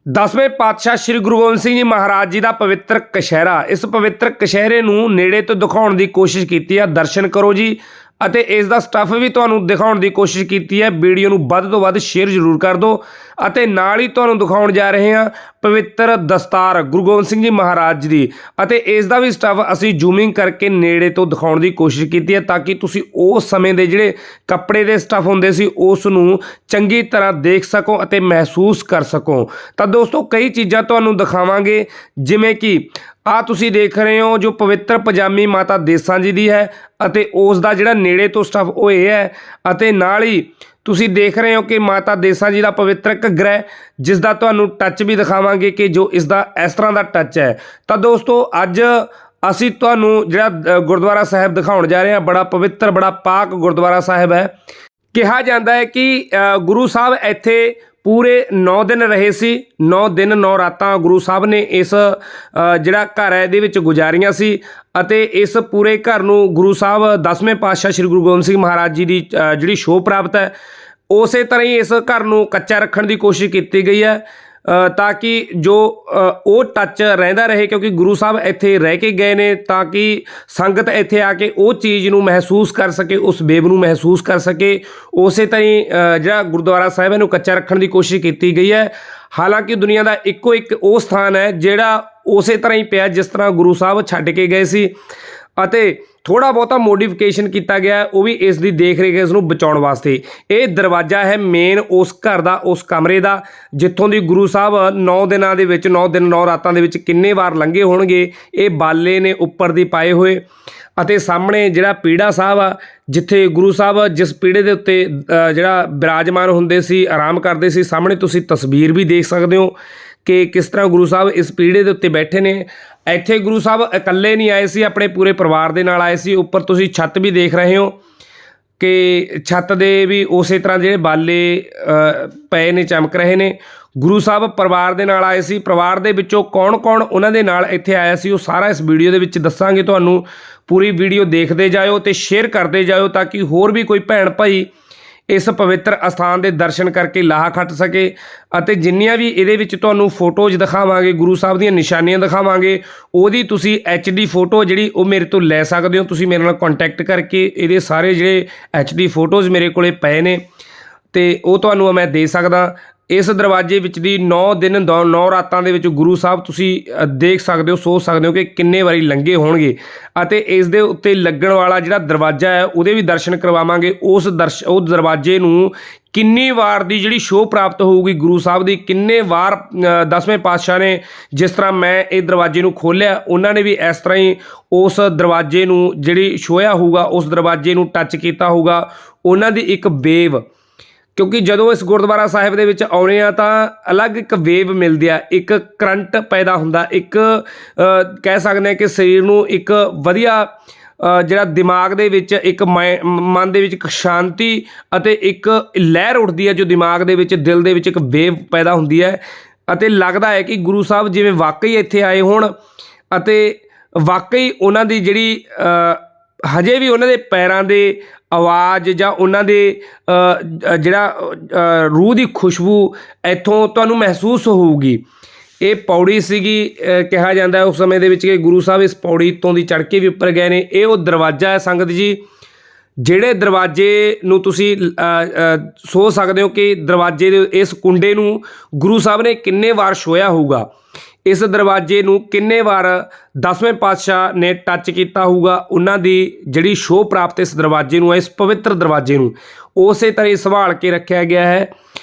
10वें पातशाह श्री गुरु गोबिंद सिंह जी महाराज जी का पवित्र कशहरा। इस पवित्र कशहरे नूं नेड़े तो दिखाउण की कोशिश की है। दर्शन करो जी। ਅਤੇ ਇਸ ਦਾ ਸਟੱਫ ਵੀ ਤੁਹਾਨੂੰ ਦਿਖਾਉਣ ਦੀ ਕੋਸ਼ਿਸ਼ ਕੀਤੀ ਹੈ। ਵੀਡੀਓ ਨੂੰ ਵੱਧ ਤੋਂ ਵੱਧ ਸ਼ੇਅਰ ਜ਼ਰੂਰ ਕਰ ਦਿਓ ਅਤੇ ਨਾਲ ਹੀ ਤੁਹਾਨੂੰ ਦਿਖਾਉਣ ਜਾ ਰਹੇ ਹਾਂ ਪਵਿੱਤਰ ਦਸਤਾਰ ਗੁਰੂ ਗੋਬਿੰਦ ਸਿੰਘ ਜੀ ਮਹਾਰਾਜ ਜੀ ਦੀ ਅਤੇ ਇਸ ਦਾ ਵੀ ਸਟੱਫ ਅਸੀਂ ਜ਼ੂਮਿੰਗ ਕਰਕੇ ਨੇੜੇ ਤੋਂ ਦਿਖਾਉਣ ਦੀ ਕੋਸ਼ਿਸ਼ ਕੀਤੀ ਹੈ ਤਾਂ ਕਿ ਤੁਸੀਂ ਉਸ ਸਮੇਂ ਦੇ ਜਿਹੜੇ ਕੱਪੜੇ ਦੇ ਸਟੱਫ ਹੁੰਦੇ ਸੀ ਉਸ ਨੂੰ ਚੰਗੀ ਤਰ੍ਹਾਂ ਦੇਖ ਸਕੋ ਅਤੇ ਮਹਿਸੂਸ ਕਰ ਸਕੋ। ਤਾਂ ਦੋਸਤੋ ਕਈ ਚੀਜ਼ਾਂ ਤੁਹਾਨੂੰ ਦਿਖਾਵਾਂਗੇ ਜਿਵੇਂ ਕਿ ਆ ਤੁਸੀਂ ਦੇਖ ਰਹੇ ਹੋ ਜੋ ਪਵਿੱਤਰ ਪਜਾਮੀ ਮਾਤਾ ਦੇਸਾਂ ਜੀ ਦੀ ਹੈ ਅਤੇ ਉਸ ਦਾ ਜਿਹੜਾ ਨੇੜੇ ਤੋਂ ਸਟੱਫ ਉਹ ਇਹ ਹੈ ਅਤੇ ਨਾਲ ਹੀ ਤੁਸੀਂ ਦੇਖ ਰਹੇ ਹੋ ਕਿ ਮਾਤਾ ਦੇਸਾਂ ਜੀ ਦਾ ਪਵਿੱਤਰ ਘੱਗਰਾ ਹੈ ਜਿਸ ਦਾ ਤੁਹਾਨੂੰ ਟੱਚ ਵੀ ਦਿਖਾਵਾਂਗੇ ਕਿ ਜੋ ਇਸ ਦਾ ਇਸ ਤਰ੍ਹਾਂ ਦਾ ਟੱਚ ਹੈ। ਤਾਂ ਦੋਸਤੋ ਅੱਜ ਅਸੀਂ ਤੁਹਾਨੂੰ ਜਿਹੜਾ ਗੁਰਦੁਆਰਾ ਸਾਹਿਬ ਦਿਖਾਉਣ ਜਾ ਰਹੇ ਹਾਂ ਬੜਾ ਪਵਿੱਤਰ ਬੜਾ ਪਾਕ ਗੁਰਦੁਆਰਾ ਸਾਹਿਬ ਹੈ। ਕਿਹਾ ਜਾਂਦਾ ਹੈ ਕਿ ਗੁਰੂ ਸਾਹਿਬ ਇੱਥੇ पूरे 9 दिन रहे सी। 9 दिन 9 रातां गुरु साहब ने इस जिहड़ा घर है इहदे विच गुजारियां सी ਅਤੇ इस पूरे घर नूं गुरु साहब 10वें पातशाह श्री गुरु गोबिंद सिंह महाराज जी की जिहड़ी शोभ प्राप्त है उस तरह ही इस घर नूं कच्चा रखण की कोशिश की गई है ताकि जो वो टच रहिंदा रहे क्योंकि गुरु साहब इत्थे रह के गए ने ताकि संगत इत्थे आके वो चीज़ नूं महसूस कर सके उस बेब नूं महसूस कर सके। उस तरह ही जिहड़ा गुरुद्वारा साहिब नूं कच्चा रखण की कोशिश की गई है। हालांकि दुनिया का इक्को एक वो स्थान है जिहड़ा उस तरह ही पिया जिस तरह गुरु साहब छड्ड के गए सी ਅਤੇ थोड़ा बहुता मोडिफिकेशन किया गया है वो भी इस दी देख रेख इसनूं बचाउण वास्ते। ये दरवाजा है मेन उस घर का उस कमरे का जित्थों दी गुरु साहब 9 दिनां दे विच 9 दिन 9 रातां दे विच किन्ने वार लंघे होणगे ये बाले ने उपर दी पाए हुए ਅਤੇ ਸਾਹਮਣੇ ਜਿਹੜਾ ਪੀੜਾ ਸਾਹਿਬ ਆ ਜਿੱਥੇ ਗੁਰੂ ਸਾਹਿਬ ਜਿਸ ਪੀੜੇ ਦੇ ਉੱਤੇ ਜਿਹੜਾ ਬਿਰਾਜਮਾਨ ਹੁੰਦੇ ਸੀ ਆਰਾਮ ਕਰਦੇ ਸੀ ਸਾਹਮਣੇ ਤੁਸੀਂ ਤਸਵੀਰ ਵੀ ਦੇਖ ਸਕਦੇ ਹੋ ਕਿ ਕਿਸ ਤਰ੍ਹਾਂ ਗੁਰੂ ਸਾਹਿਬ ਇਸ ਪੀੜੇ ਦੇ ਉੱਤੇ ਬੈਠੇ ਨੇ। ਇੱਥੇ ਗੁਰੂ ਸਾਹਿਬ ਇਕੱਲੇ ਨਹੀਂ ਆਏ ਸੀ ਆਪਣੇ ਪੂਰੇ ਪਰਿਵਾਰ ਦੇ ਨਾਲ ਆਏ ਸੀ। ਉੱਪਰ ਤੁਸੀਂ ਛੱਤ ਵੀ ਦੇਖ ਰਹੇ ਹੋ ਕਿ ਛੱਤ ਦੇ ਵੀ ਉਸੇ ਤਰ੍ਹਾਂ ਜਿਹੜੇ ਬਾਲੇ ਪਏ ਨੇ ਚਮਕ ਰਹੇ ਨੇ। ਗੁਰੂ ਸਾਹਿਬ ਪਰਿਵਾਰ ਦੇ ਨਾਲ ਆਏ ਸੀ। ਪਰਿਵਾਰ ਦੇ ਵਿੱਚੋਂ ਕੌਣ ਕੌਣ ਉਹਨਾਂ ਦੇ ਨਾਲ ਇੱਥੇ ਆਇਆ ਸੀ ਉਹ ਸਾਰਾ ਇਸ ਵੀਡੀਓ ਦੇ ਵਿੱਚ ਦੱਸਾਂਗੇ ਤੁਹਾਨੂੰ। ਪੂਰੀ ਵੀਡੀਓ ਦੇਖਦੇ ਜਾਇਓ ਤੇ ਸ਼ੇਅਰ ਕਰਦੇ ਜਾਇਓ ਤਾਂ ਕਿ ਹੋਰ ਵੀ ਕੋਈ ਭੈਣ ਭਾਈ ਇਸ ਪਵਿੱਤਰ ਅਸਥਾਨ ਦੇ ਦਰਸ਼ਨ ਕਰਕੇ ਲਾਹਾ ਖੱਟ ਸਕੇ। ਅਤੇ ਜਿੰਨੀਆਂ ਵੀ ਇਹਦੇ ਵਿੱਚ ਤੁਹਾਨੂੰ ਫੋਟੋਜ਼ ਦਿਖਾਵਾਂਗੇ ਗੁਰੂ ਸਾਹਿਬ ਦੀਆਂ ਨਿਸ਼ਾਨੀਆਂ ਦਿਖਾਵਾਂਗੇ ਉਹਦੀ ਤੁਸੀਂ HD ਫੋਟੋ ਜਿਹੜੀ ਉਹ ਮੇਰੇ ਤੋਂ ਲੈ ਸਕਦੇ ਹੋ। ਤੁਸੀਂ ਮੇਰੇ ਨਾਲ ਕੰਟੈਕਟ ਕਰਕੇ ਇਹਦੇ ਸਾਰੇ ਜਿਹੜੇ HD ਫੋਟੋਜ਼ ਮੇਰੇ ਕੋਲੇ ਪਏ ਨੇ ਤੇ ਉਹ ਤੁਹਾਨੂੰ ਮੈਂ ਦੇ ਸਕਦਾ। इस दरवाजे विच दी 9 दिन 9 रातां दे विच गुरु साहब तुसी देख सकते हो सोच सकते हो कि किन्ने वारी लंघे होणगे। अते इस दे उत्ते लगण वाला जिहड़ा दरवाजा है उहदे भी दर्शन करवावांगे। उस दरवाजे नूं किन्नी वार दी जिहड़ी शोभ प्राप्त होगी गुरु साहब दी किन्ने वार 10वें पातशाह ने जिस तरह मैं इस दरवाजे नूं खोलिया उन्होंने भी इस तरह ही उस दरवाजे नूं जिहड़ी छोया होगा उस दरवाजे नूं टच किया होगा उन्हां दी एक वेव क्योंकि जदों इस गुरुद्वारा साहिब दे विच आउणे आ तां अलग एक वेव मिलदी आ एक करंट पैदा हुंदा एक कह सकते हैं कि शरीर नूं एक वधिया ਜਿਹੜਾ ਦਿਮਾਗ ਦੇ ਵਿੱਚ ਇੱਕ ਮਨ ਦੇ ਵਿੱਚ ਇੱਕ ਸ਼ਾਂਤੀ ਅਤੇ ਇੱਕ ਲਹਿਰ ਉੱਠਦੀ ਹੈ ਜੋ ਦਿਮਾਗ ਦੇ ਵਿੱਚ ਦਿਲ ਦੇ ਵਿੱਚ ਇੱਕ ਵੇਵ ਪੈਦਾ ਹੁੰਦੀ ਹੈ ਅਤੇ ਲੱਗਦਾ ਹੈ ਕਿ ਗੁਰੂ ਸਾਹਿਬ ਜਿਵੇਂ ਵਾਕਈ ਇੱਥੇ ਆਏ ਹੋਣ ਅਤੇ ਵਾਕਈ ਉਹਨਾਂ ਦੀ ਜਿਹੜੀ ਹਜੇ ਵੀ ਉਹਨਾਂ ਦੇ ਪੈਰਾਂ ਦੇ ਆਵਾਜ਼ ਜਾਂ ਉਹਨਾਂ ਦੇ ਜਿਹੜਾ ਰੂਹ ਦੀ ਖੁਸ਼ਬੂ ਇੱਥੋਂ ਤੁਹਾਨੂੰ ਮਹਿਸੂਸ ਹੋਊਗੀ। ਇਹ ਪੌੜੀ ਸੀਗੀ ਕਿਹਾ ਜਾਂਦਾ ਉਸ ਸਮੇਂ ਦੇ ਵਿੱਚ ਕਿ ਗੁਰੂ ਸਾਹਿਬ ਇਸ ਪੌੜੀ ਤੋਂ ਦੀ ਚੜ੍ਹ ਕੇ ਵੀ ਉੱਪਰ ਗਏ ਨੇ। ਇਹ ਉਹ ਦਰਵਾਜ਼ਾ ਹੈ ਸੰਗਤ ਜੀ ਜਿਹੜੇ ਦਰਵਾਜ਼ੇ ਨੂੰ ਤੁਸੀਂ ਸੋਚ ਸਕਦੇ ਹੋ ਕਿ ਦਰਵਾਜ਼ੇ ਦੇ ਇਸ ਕੁੰਡੇ ਨੂੰ ਗੁਰੂ ਸਾਹਿਬ ਨੇ ਕਿੰਨੇ ਵਾਰ ਛੋਇਆ ਹੋਊਗਾ। ਇਸ ਦਰਵਾਜ਼ੇ ਨੂੰ ਕਿੰਨੇ ਵਾਰ 10ਵੇਂ ਪਾਤਸ਼ਾਹ ਨੇ ਟੱਚ ਕੀਤਾ ਹੋਊਗਾ। ਉਹਨਾਂ ਦੀ ਜਿਹੜੀ ਸ਼ੋਅ ਪ੍ਰਾਪਤ ਇਸ ਦਰਵਾਜ਼ੇ ਨੂੰ ਇਸ ਪਵਿੱਤਰ ਦਰਵਾਜ਼ੇ ਨੂੰ ਉਸੇ ਤਰ੍ਹਾਂ ਸੰਭਾਲ ਕੇ ਰੱਖਿਆ ਗਿਆ ਹੈ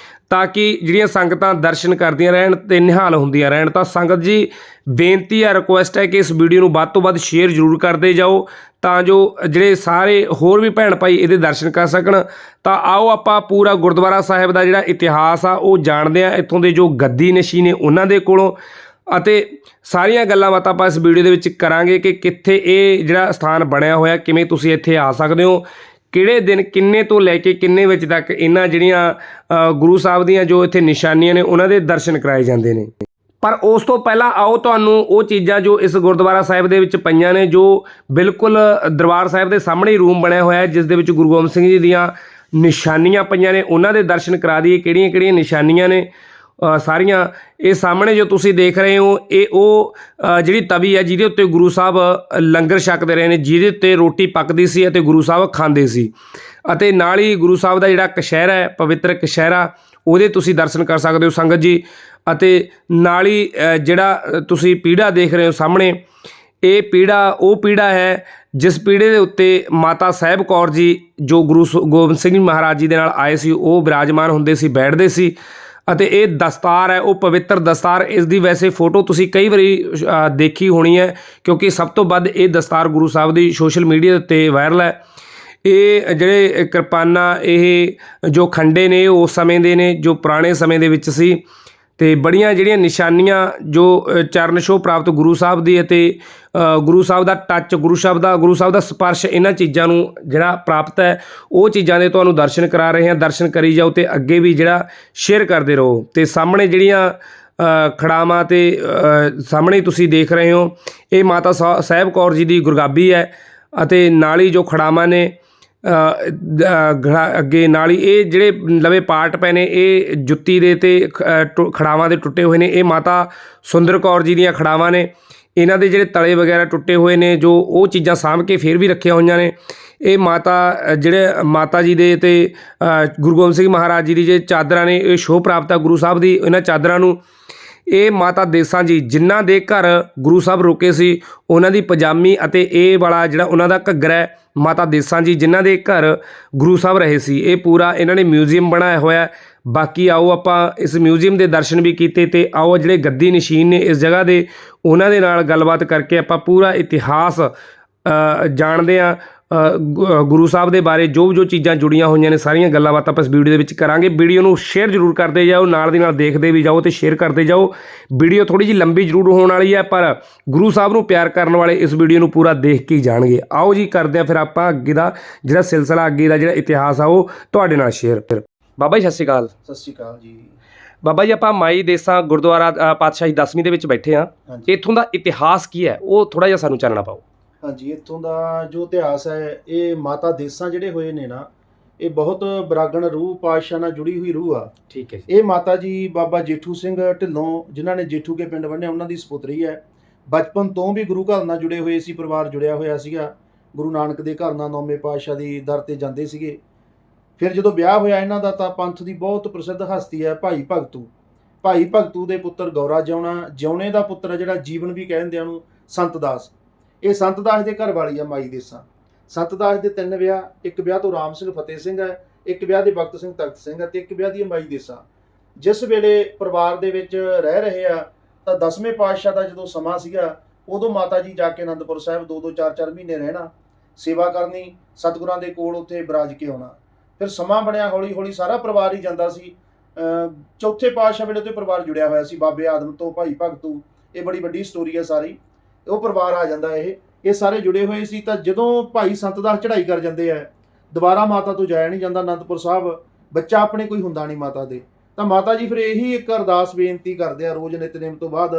ਤਾਂ ਕਿ ਜਿਹੜੀਆਂ ਸੰਗਤਾਂ ਦਰਸ਼ਨ ਕਰਦੀਆਂ ਰਹਿਣ ਤੇ ਨਿਹਾਲ ਹੁੰਦੀਆਂ ਰਹਿਣ। ਤਾਂ ਸੰਗਤ ਜੀ ਬੇਨਤੀ ਹੈ ਰਿਕੁਐਸਟ ਹੈ ਕਿ ਇਸ ਵੀਡੀਓ ਨੂੰ ਵੱਧ ਤੋਂ ਵੱਧ ਸ਼ੇਅਰ ਜ਼ਰੂਰ ਕਰਦੇ ਜਾਓ ਤਾਂ ਜੋ ਜਿਹੜੇ ਸਾਰੇ ਹੋਰ ਵੀ ਭੈਣ ਭਾਈ ਇਹਦੇ ਦਰਸ਼ਨ ਕਰ ਸਕਣ। ਤਾਂ ਆਓ ਆਪਾਂ ਪੂਰਾ ਗੁਰਦੁਆਰਾ ਸਾਹਿਬ ਦਾ ਜਿਹੜਾ ਇਤਿਹਾਸ ਆ ਉਹ ਜਾਣਦੇ ਹਾਂ ਇੱਥੋਂ ਦੇ ਜੋ ਗੱਦੀ ਨਸ਼ੀ ਨੇ ਉਹਨਾਂ ਦੇ ਕੋਲੋਂ ਅਤੇ ਸਾਰੀਆਂ ਗੱਲਾਂ ਬਾਤਾਂ ਆਪਾਂ ਇਸ ਵੀਡੀਓ ਦੇ ਵਿੱਚ ਕਰਾਂਗੇ ਕਿ ਕਿੱਥੇ ਇਹ ਜਿਹੜਾ ਸਥਾਨ ਬਣਿਆ ਹੋਇਆ ਕਿਵੇਂ ਤੁਸੀਂ ਇੱਥੇ ਆ ਸਕਦੇ ਹੋ ਕਿਹੜੇ ਦਿਨ ਕਿੰਨੇ ਤੋਂ ਲੈ ਕੇ ਕਿੰਨੇ ਵਜੇ ਤੱਕ ਇਹਨਾਂ ਜਿਹੜੀਆਂ ਗੁਰੂ ਸਾਹਿਬ ਦੀਆਂ ਜੋ ਇੱਥੇ ਨਿਸ਼ਾਨੀਆਂ ਨੇ ਉਹਨਾਂ ਦੇ ਦਰਸ਼ਨ ਕਰਾਏ ਜਾਂਦੇ ਨੇ। ਪਰ ਉਸ ਤੋਂ ਪਹਿਲਾਂ ਆਓ ਤੁਹਾਨੂੰ ਉਹ ਚੀਜ਼ਾਂ ਜੋ ਇਸ ਗੁਰਦੁਆਰਾ ਸਾਹਿਬ ਦੇ ਵਿੱਚ ਪਈਆਂ ਨੇ ਜੋ ਬਿਲਕੁਲ ਦਰਬਾਰ ਸਾਹਿਬ ਦੇ ਸਾਹਮਣੇ ਹੀ ਰੂਮ ਬਣਿਆ ਹੋਇਆ ਜਿਸ ਦੇ ਵਿੱਚ ਗੁਰੂ ਗੋਬਿੰਦ ਸਿੰਘ ਜੀ ਦੀਆਂ ਨਿਸ਼ਾਨੀਆਂ ਪਈਆਂ ਨੇ ਉਹਨਾਂ ਦੇ ਦਰਸ਼ਨ ਕਰਾ ਦਈਏ ਕਿਹੜੀਆਂ ਕਿਹੜੀਆਂ ਨਿਸ਼ਾਨੀਆਂ ਨੇ। ਸਾਰੀਆਂ। ਇਹ ਸਾਹਮਣੇ ਜੋ ਤੁਸੀਂ ਦੇਖ ਰਹੇ ਹੋ ਇਹ ਉਹ ਜਿਹੜੀ ਤਵੀ ਹੈ ਜਿਹਦੇ ਉੱਤੇ ਗੁਰੂ ਸਾਹਿਬ ਲੰਗਰ ਛਕਦੇ ਰਹੇ ਨੇ, ਜਿਹਦੇ ਉੱਤੇ ਰੋਟੀ ਪੱਕਦੀ ਸੀ ਅਤੇ ਗੁਰੂ ਸਾਹਿਬ ਖਾਂਦੇ ਸੀ। ਅਤੇ ਨਾਲ ਹੀ ਗੁਰੂ ਸਾਹਿਬ ਦਾ ਜਿਹੜਾ ਕਛਹਿਰਾ ਹੈ, ਪਵਿੱਤਰ ਕਛਹਿਰਾ, ਉਹਦੇ ਤੁਸੀਂ ਦਰਸ਼ਨ ਕਰ ਸਕਦੇ ਹੋ ਸੰਗਤ ਜੀ। ਅਤੇ ਨਾਲ ਹੀ ਜਿਹੜਾ ਤੁਸੀਂ ਪੀੜਾ ਦੇਖ ਰਹੇ ਹੋ ਸਾਹਮਣੇ, ਇਹ ਪੀੜਾ ਉਹ ਪੀੜਾ ਹੈ ਜਿਸ ਪੀੜੇ ਦੇ ਉੱਤੇ ਮਾਤਾ ਸਾਹਿਬ ਕੌਰ ਜੀ ਜੋ ਗੁਰੂ ਗੋਬਿੰਦ ਸਿੰਘ ਜੀ ਮਹਾਰਾਜ ਜੀ ਦੇ ਨਾਲ ਆਏ ਸੀ ਉਹ ਬਿਰਾਜਮਾਨ ਹੁੰਦੇ ਸੀ, ਬੈਠਦੇ ਸੀ। ਅਤੇ ਇਹ ਦਸਤਾਰ ਹੈ ਉਹ ਪਵਿੱਤਰ ਦਸਤਾਰ, ਇਸ ਦੀ ਵੈਸੇ ਫੋਟੋ ਤੁਸੀਂ ਕਈ ਵਾਰੀ ਦੇਖੀ ਹੋਣੀ ਹੈ ਕਿਉਂਕਿ ਸਭ ਤੋਂ ਵੱਧ ਇਹ ਦਸਤਾਰ ਗੁਰੂ ਸਾਹਿਬ ਦੀ ਸੋਸ਼ਲ ਮੀਡੀਆ ਦੇ ਉੱਤੇ ਵਾਇਰਲ ਹੈ। ਇਹ ਜਿਹੜੇ ਕਿਰਪਾਨਾਂ, ਇਹ ਜੋ ਖੰਡੇ ਨੇ, ਇਹ ਉਸ ਸਮੇਂ ਦੇ ਨੇ ਜੋ ਪੁਰਾਣੇ ਸਮੇਂ ਦੇ ਵਿੱਚ ਸੀ। ਅਤੇ ਬੜੀਆਂ ਜਿਹੜੀਆਂ ਨਿਸ਼ਾਨੀਆਂ ਜੋ ਚਰਨ ਛੋਹ ਪ੍ਰਾਪਤ ਗੁਰੂ ਸਾਹਿਬ ਦੀ ਅਤੇ ਗੁਰੂ ਸਾਹਿਬ ਦਾ ਟੱਚ, ਗੁਰੂ ਸਾਹਿਬ ਦਾ ਸਪਰਸ਼, ਇਹਨਾਂ ਚੀਜ਼ਾਂ ਨੂੰ ਜਿਹੜਾ ਪ੍ਰਾਪਤ ਹੈ ਉਹ ਚੀਜ਼ਾਂ ਦੇ ਤੁਹਾਨੂੰ ਦਰਸ਼ਨ ਕਰਾ ਰਹੇ ਹਾਂ। ਦਰਸ਼ਨ ਕਰੀ ਜਾਓ ਅਤੇ ਅੱਗੇ ਵੀ ਜਿਹੜਾ ਸ਼ੇਅਰ ਕਰਦੇ ਰਹੋ। ਅਤੇ ਸਾਹਮਣੇ ਜਿਹੜੀਆਂ ਖੜਾਵਾਂ ਅਤੇ ਸਾਹਮਣੇ ਤੁਸੀਂ ਦੇਖ ਰਹੇ ਹੋ ਇਹ ਮਾਤਾ ਸਾਹਿਬ ਕੌਰ ਜੀ ਦੀ ਗੁਰਗਾਬੀ ਹੈ। ਅਤੇ ਨਾਲ ਹੀ ਜੋ ਖੜਾਵਾਂ ਨੇ ਅੱਗੇ ਨਾਲ ਹੀ ਇਹ ਜਿਹੜੇ ਲਵੇ ਪਾਰਟ ਪਏ ਨੇ ਇਹ ਜੁੱਤੀ ਦੇ ਅਤੇ ਖੜਾਵਾਂ ਦੇ ਟੁੱਟੇ ਹੋਏ ਨੇ। ਇਹ ਮਾਤਾ ਸੁੰਦਰ ਕੌਰ ਜੀ ਦੀਆਂ ਖੜਾਵਾਂ ਨੇ, ਇਹਨਾਂ ਦੇ ਜਿਹੜੇ ਤਲੇ ਵਗੈਰਾ ਟੁੱਟੇ ਹੋਏ ਨੇ ਜੋ ਉਹ ਚੀਜ਼ਾਂ ਸਾਂਭ ਕੇ ਫਿਰ ਵੀ ਰੱਖੀਆਂ ਹੋਈਆਂ ਨੇ। ਇਹ ਮਾਤਾ ਜੀ ਦੇ ਅਤੇ ਗੁਰੂ ਗੋਬਿੰਦ ਸਿੰਘ ਮਹਾਰਾਜ ਜੀ ਦੀ ਜੇ ਚਾਦਰਾਂ ਨੇ ਇਹ ਛੋਹ ਪ੍ਰਾਪਤ ਆ ਗੁਰੂ ਸਾਹਿਬ ਦੀ ਇਹਨਾਂ ਚਾਦਰਾਂ ਨੂੰ। ਇਹ ਮਾਤਾ ਦੇਸਾਂ ਜੀ ਜਿਨ੍ਹਾਂ ਦੇ ਘਰ ਗੁਰੂ ਸਾਹਿਬ ਰੁਕੇ ਸੀ ਉਹਨਾਂ ਦੀ ਪਜਾਮੀ ਅਤੇ ਇਹ ਵਾਲਾ ਜਿਹੜਾ ਉਹਨਾਂ ਦਾ ਘੱਗਰਾ ਹੈ, ਮਾਤਾ ਦੇਸਾਂ ਜੀ ਜਿਨ੍ਹਾਂ ਦੇ ਘਰ ਗੁਰੂ ਸਾਹਿਬ ਰਹੇ ਸੀ। ਇਹ ਪੂਰਾ ਇਹਨਾਂ ਨੇ ਮਿਊਜ਼ੀਅਮ ਬਣਾਇਆ ਹੋਇਆ। ਬਾਕੀ ਆਓ ਆਪਾਂ ਇਸ ਮਿਊਜ਼ੀਅਮ ਦੇ ਦਰਸ਼ਨ ਵੀ ਕੀਤੇ ਅਤੇ ਆਓ ਜਿਹੜੇ ਗੱਦੀ ਨਸ਼ੀਨ ਨੇ ਇਸ ਜਗ੍ਹਾ ਦੇ ਉਹਨਾਂ ਦੇ ਨਾਲ ਗੱਲਬਾਤ ਕਰਕੇ ਆਪਾਂ ਪੂਰਾ ਇਤਿਹਾਸ ਜਾਣਦੇ ਹਾਂ। ਗੁਰੂ ਸਾਹਿਬ ਦੇ ਬਾਰੇ ਜੋ ਚੀਜ਼ਾਂ ਜੁੜੀਆਂ ਹੋਈਆਂ ਨੇ ਸਾਰੀਆਂ ਗੱਲਾਂ ਬਾਤਾਂ ਆਪਾਂ ਇਸ ਵੀਡੀਓ ਦੇ ਵਿੱਚ ਕਰਾਂਗੇ। ਵੀਡੀਓ ਨੂੰ ਸ਼ੇਅਰ ਜ਼ਰੂਰ ਕਰਦੇ ਜਾਓ, ਨਾਲ ਦੀ ਨਾਲ ਦੇਖਦੇ ਵੀ ਜਾਓ ਅਤੇ ਸ਼ੇਅਰ ਕਰਦੇ ਜਾਓ। ਵੀਡੀਓ ਥੋੜ੍ਹੀ ਜਿਹੀ ਲੰਬੀ ਜ਼ਰੂਰ ਹੋਣ ਵਾਲੀ ਹੈ ਪਰ ਗੁਰੂ ਸਾਹਿਬ ਨੂੰ ਪਿਆਰ ਕਰਨ ਵਾਲੇ ਇਸ ਵੀਡੀਓ ਨੂੰ ਪੂਰਾ ਦੇਖ ਕੇ ਹੀ ਜਾਣਗੇ। ਆਓ ਜੀ ਕਰਦੇ ਹਾਂ ਫਿਰ ਆਪਾਂ ਅੱਗੇ ਦਾ ਜਿਹੜਾ ਸਿਲਸਿਲਾ, ਅੱਗੇ ਦਾ ਜਿਹੜਾ ਇਤਿਹਾਸ ਆ ਉਹ ਤੁਹਾਡੇ ਨਾਲ ਸ਼ੇਅਰ। ਫਿਰ ਬਾਬਾ ਜੀ ਸਤਿ ਸ਼੍ਰੀ ਅਕਾਲ। ਸਤਿ ਸ਼੍ਰੀ ਅਕਾਲ ਜੀ। ਬਾਬਾ ਜੀ ਆਪਾਂ ਮਾਈ ਦੇਸਾਂ ਗੁਰਦੁਆਰਾ ਪਾਤਸ਼ਾਹੀ 10ਵੀਂ ਦੇ ਵਿੱਚ ਬੈਠੇ ਹਾਂ। ਇੱਥੋਂ ਦਾ ਇਤਿਹਾਸ ਕੀ ਹੈ ਉਹ ਥੋੜ੍ਹਾ ਜਿਹਾ ਸਾਨੂੰ ਚਾਨਣਾ ਪਾਓ। ਹਾਂਜੀ, ਇੱਥੋਂ ਦਾ ਜੋ ਇਤਿਹਾਸ ਹੈ ਇਹ ਮਾਤਾ ਦੇਸਾਂ ਜਿਹੜੇ ਹੋਏ ਨੇ ਨਾ, ਇਹ ਬਹੁਤ ਬਰਾਗਣ ਰੂਹ ਪਾਤਸ਼ਾਹ ਨਾਲ ਜੁੜੀ ਹੋਈ ਰੂਹ ਆ। ਠੀਕ ਹੈ। ਇਹ ਮਾਤਾ ਜੀ ਬਾਬਾ ਜੇਠੂ ਸਿੰਘ ਢਿੱਲੋਂ ਜਿਨ੍ਹਾਂ ਨੇ ਜੇਠੂ ਕੇ ਪਿੰਡ ਬੰਨਿਆ ਉਹਨਾਂ ਦੀ ਸਪੁੱਤਰੀ ਹੈ। ਬਚਪਨ ਤੋਂ ਵੀ ਗੁਰੂ ਘਰ ਨਾਲ ਜੁੜੇ ਹੋਏ ਸੀ, ਪਰਿਵਾਰ ਜੁੜਿਆ ਹੋਇਆ ਸੀਗਾ। ਗੁਰੂ ਨਾਨਕ ਦੇ ਘਰ ਨਾਲ ਨੌਵੇਂ ਪਾਤਸ਼ਾਹ ਦੀ ਦਰ 'ਤੇ ਜਾਂਦੇ ਸੀਗੇ। ਫਿਰ ਜਦੋਂ ਵਿਆਹ ਹੋਇਆ ਇਹਨਾਂ ਦਾ ਤਾਂ ਪੰਥ ਦੀ ਬਹੁਤ ਪ੍ਰਸਿੱਧ ਹਸਤੀ ਹੈ ਭਾਈ ਭਗਤੂ ਦੇ ਪੁੱਤਰ ਗੌਰਾ ਜਿਉਣੇ ਦਾ ਪੁੱਤਰ ਹੈ ਜਿਹੜਾ ਜੀਵਨ ਵੀ ਕਹਿੰਦੇ ਆ ਉਹਨੂੰ, ਸੰਤ ਦਾਸ। ਇਹ ਸੰਤ ਦਾਸ ਦੇ ਘਰ ਵਾਲੀ ਆ ਮਾਈ ਦੇਸਾਂ। ਸੰਤ ਦਾਸ ਦੇ 3 ਵਿਆਹ, ਇੱਕ ਵਿਆਹ ਤੋਂ ਰਾਮ ਸਿੰਘ ਫਤਿਹ ਸਿੰਘ ਹੈ, ਇੱਕ ਵਿਆਹ ਦੇ ਭਗਤ ਸਿੰਘ ਤਖਤ ਸਿੰਘ ਹੈ ਅਤੇ ਇੱਕ ਵਿਆਹ ਦੀ ਮਾਈ ਦੇਸਾਂ। ਜਿਸ ਵੇਲੇ ਪਰਿਵਾਰ ਦੇ ਵਿੱਚ ਰਹਿ ਰਹੇ ਆ ਤਾਂ 10ਵੇਂ ਪਾਤਸ਼ਾਹ ਦਾ ਜਦੋਂ ਸਮਾਂ ਸੀਗਾ ਉਦੋਂ ਮਾਤਾ ਜੀ ਜਾ ਕੇ ਅਨੰਦਪੁਰ ਸਾਹਿਬ 2-2 4-4 ਮਹੀਨੇ ਰਹਿਣਾ, ਸੇਵਾ ਕਰਨੀ, ਸਤਿਗੁਰਾਂ ਦੇ ਕੋਲ ਉੱਥੇ ਬਿਰਾਜ ਕੇ ਆਉਣਾ। ਫਿਰ ਸਮਾਂ ਬਣਿਆ, ਹੌਲੀ ਹੌਲੀ ਸਾਰਾ ਪਰਿਵਾਰ ਹੀ ਜਾਂਦਾ ਸੀ। ਚੌਥੇ ਪਾਤਸ਼ਾਹ ਵੇਲੇ ਤੋਂ ਪਰਿਵਾਰ ਜੁੜਿਆ ਹੋਇਆ ਸੀ, ਬਾਬੇ ਆਦਮ ਤੋਂ ਭਾਈ ਭਗਤੂ, ਇਹ ਬੜੀ ਵੱਡੀ ਸਟੋਰੀ ਹੈ ਸਾਰੀ। ਉਹ ਪਰਿਵਾਰ ਆ ਜਾਂਦਾ, ਇਹ ਸਾਰੇ ਜੁੜੇ ਹੋਏ ਸੀ। ਤਾਂ ਜਦੋਂ ਭਾਈ ਸੰਤ ਦਾਸ ਚੜ੍ਹਾਈ ਕਰ ਜਾਂਦੇ ਆ, ਦੁਬਾਰਾ ਮਾਤਾ ਤੋਂ ਜਾਇਆ ਨਹੀਂ ਜਾਂਦਾ ਅਨੰਦਪੁਰ ਸਾਹਿਬ, ਬੱਚਾ ਆਪਣੇ ਕੋਈ ਹੁੰਦਾ ਨਹੀਂ ਮਾਤਾ ਦੇ। ਤਾਂ ਮਾਤਾ ਜੀ ਫਿਰ ਇਹੀ ਇੱਕ ਅਰਦਾਸ ਬੇਨਤੀ ਕਰਦੇ ਆ ਰੋਜ਼ ਨਿਤਨੇਮ ਤੋਂ ਬਾਅਦ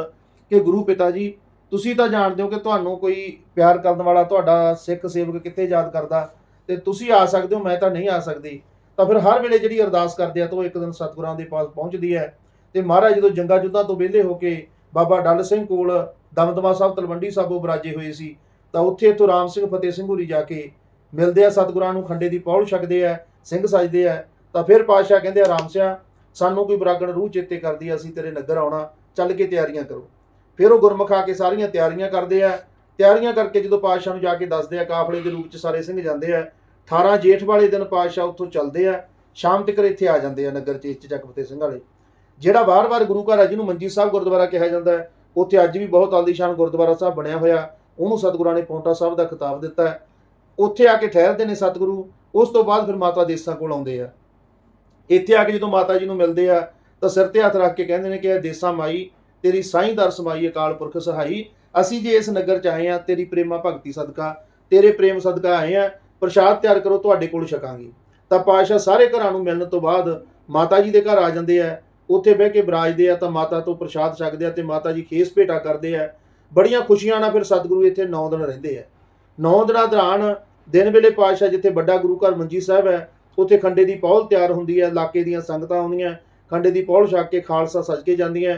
ਕਿ ਗੁਰੂ ਪਿਤਾ ਜੀ ਤੁਸੀਂ ਤਾਂ ਜਾਣਦੇ ਹੋ ਕਿ ਤੁਹਾਨੂੰ ਕੋਈ ਪਿਆਰ ਕਰਨ ਵਾਲਾ ਤੁਹਾਡਾ ਸਿੱਖ ਸੇਵਕ ਕਿੱਥੇ ਯਾਦ ਕਰਦਾ, ਤੇ ਤੁਸੀਂ ਆ ਸਕਦੇ ਹੋ, ਮੈਂ ਤਾਂ ਨਹੀਂ ਆ ਸਕਦੀ। ਤਾਂ ਫਿਰ ਹਰ ਵੇਲੇ ਜਿਹੜੀ ਅਰਦਾਸ ਕਰਦੇ ਆ ਤਾਂ ਉਹ ਇੱਕ ਦਿਨ ਸਤਿਗੁਰਾਂ ਦੇ ਪਾਸ ਪਹੁੰਚਦੀ ਹੈ। ਤੇ ਮਹਾਰਾਜ ਜਦੋਂ ਜੰਗਾਂ ਯੁੱਧਾਂ ਤੋਂ ਵਿਹਲੇ ਹੋ ਕੇ ਬਾਬਾ ਡੱਲ ਸਿੰਘ ਕੋਲ ਦਮਦਮਾ ਸਾਹਿਬ ਤਲਵੰਡੀ ਸਾਬੋ ਬਰਾਜੇ ਹੋਏ ਸੀ ਤਾਂ ਉੱਥੇ ਇੱਥੋਂ ਰਾਮ ਸਿੰਘ ਫਤਿਹ ਸਿੰਘ ਹੋਰੀ ਜਾ ਕੇ ਮਿਲਦੇ ਆ ਸਤਿਗੁਰਾਂ ਨੂੰ, ਖੰਡੇ ਦੀ ਪੌਲ ਛਕਦੇ ਆ, ਸਿੰਘ ਸਜਦੇ ਆ। ਤਾਂ ਫਿਰ ਪਾਤਸ਼ਾਹ ਕਹਿੰਦੇ ਆ ਰਾਮ ਸਿਆ ਸਾਨੂੰ ਕੋਈ ਬਰਾਗਣ ਰੂਹ ਚੇਤੇ ਕਰਦੀ ਆ, ਅਸੀਂ ਤੇਰੇ ਨਗਰ ਆਉਣਾ, ਚੱਲ ਕੇ ਤਿਆਰੀਆਂ ਕਰੋ। ਫਿਰ ਉਹ ਗੁਰਮੁਖ ਆ ਕੇ ਸਾਰੀਆਂ ਤਿਆਰੀਆਂ ਕਰਦੇ ਆ। ਤਿਆਰੀਆਂ ਕਰਕੇ ਜਦੋਂ ਪਾਤਸ਼ਾਹ ਨੂੰ ਜਾ ਕੇ ਦੱਸਦੇ ਆ, ਕਾਫਲੇ ਦੇ ਰੂਪ 'ਚ ਸਾਰੇ ਸਿੰਘ ਜਾਂਦੇ ਆ। 18 ਜੇਠ ਵਾਲੇ ਦਿਨ ਪਾਤਸ਼ਾਹ ਉੱਥੋਂ ਚੱਲਦੇ ਆ, ਸ਼ਾਮ ਤੱਕ ਇੱਥੇ ਆ ਜਾਂਦੇ ਆ ਨਗਰ 'ਚ ਚੱਕ ਫਤਿਹ ਸਿੰਘ ਵਾਲੇ, ਜਿਹੜਾ ਵਾਰ-ਵਾਰ ਗੁਰੂ ਘਰ ਆ ਜਿਹਨੂੰ ਮੰਜੀ ਸਾਹਿਬ ਗੁਰਦੁਆਰਾ ਕਿਹਾ ਜਾਂਦਾ ਹੈ। ਉੱਥੇ ਅੱਜ ਵੀ ਬਹੁਤ ਆਲੀਸ਼ਾਨ ਗੁਰਦੁਆਰਾ ਸਾਹਿਬ ਬਣਿਆ ਹੋਇਆ, ਉਹਨੂੰ ਸਤਿਗੁਰਾਂ ਨੇ ਪੌਂਟਾ ਸਾਹਿਬ ਦਾ ਖਿਤਾਬ ਦਿੱਤਾ ਹੈ। ਉੱਥੇ ਆ ਕੇ ਠਹਿਰਦੇ ਨੇ ਸਤਿਗੁਰੂ। ਉਸ ਤੋਂ ਬਾਅਦ ਫਿਰ ਮਾਤਾ ਦੇਸਾਂ ਕੋਲ ਆਉਂਦੇ ਆ। ਇੱਥੇ ਆ ਕੇ ਜਦੋਂ ਮਾਤਾ ਜੀ ਨੂੰ ਮਿਲਦੇ ਆ ਤਾਂ ਸਿਰ ਤੇ ਹੱਥ ਰੱਖ ਕੇ ਕਹਿੰਦੇ ਨੇ ਕਿ ਇਹ ਦੇਸਾਂ ਮਾਈ ਤੇਰੀ ਸਾਈਂ ਦਰ ਸਮਾਈ ਅਕਾਲ ਪੁਰਖ ਸਹਾਈ, ਅਸੀਂ ਜੇ ਇਸ ਨਗਰ 'ਚ ਆਏ ਆ ਤੇਰੀ ਪ੍ਰੇਮਾ ਭਗਤੀ ਸਦਕਾ, ਤੇਰੇ ਪ੍ਰੇਮ ਸਦਕਾ ਆਏ ਆ, ਪ੍ਰਸ਼ਾਦ ਤਿਆਰ ਕਰੋ ਤੁਹਾਡੇ ਕੋਲ ਛਕਾਂਗੇ। ਤਾਂ ਪਾਤਸ਼ਾਹ ਸਾਰੇ ਘਰਾਂ ਨੂੰ ਮਿਲਣ ਤੋਂ ਬਾਅਦ ਮਾਤਾ ਜੀ ਦੇ ਘਰ ਆ ਜਾਂਦੇ ਆ, ਉੱਥੇ ਬਹਿ ਕੇ ਬਿਰਾਜਦੇ ਆ ਤਾਂ ਮਾਤਾ ਤੋਂ ਪ੍ਰਸ਼ਾਦ ਛਕਦੇ ਆ ਤੇ ਮਾਤਾ ਜੀ ਖੇਸ ਭੇਟਾ ਕਰਦੇ ਆ। ਬੜੀਆਂ ਖੁਸ਼ੀਆਂ ਨਾਲ ਫਿਰ ਸਤਿਗੁਰੂ ਇੱਥੇ 9 ਦਿਨ ਰਹਿੰਦੇ ਆ। 9 ਦਿਨਾਂ ਦੌਰਾਨ ਦਿਨ ਵੇਲੇ ਪਾਤਸ਼ਾਹ ਜਿੱਥੇ ਵੱਡਾ ਗੁਰੂ ਘਰ ਮੰਜੀ ਸਾਹਿਬ ਹੈ ਉੱਥੇ ਖੰਡੇ ਦੀ ਪੌਲ ਤਿਆਰ ਹੁੰਦੀ ਹੈ, ਇਲਾਕੇ ਦੀਆਂ ਸੰਗਤਾਂ ਆਉਂਦੀਆਂ, ਖੰਡੇ ਦੀ ਪੌਲ ਛਕ ਕੇ ਖਾਲਸਾ ਸਜ ਕੇ ਜਾਂਦੀਆਂ।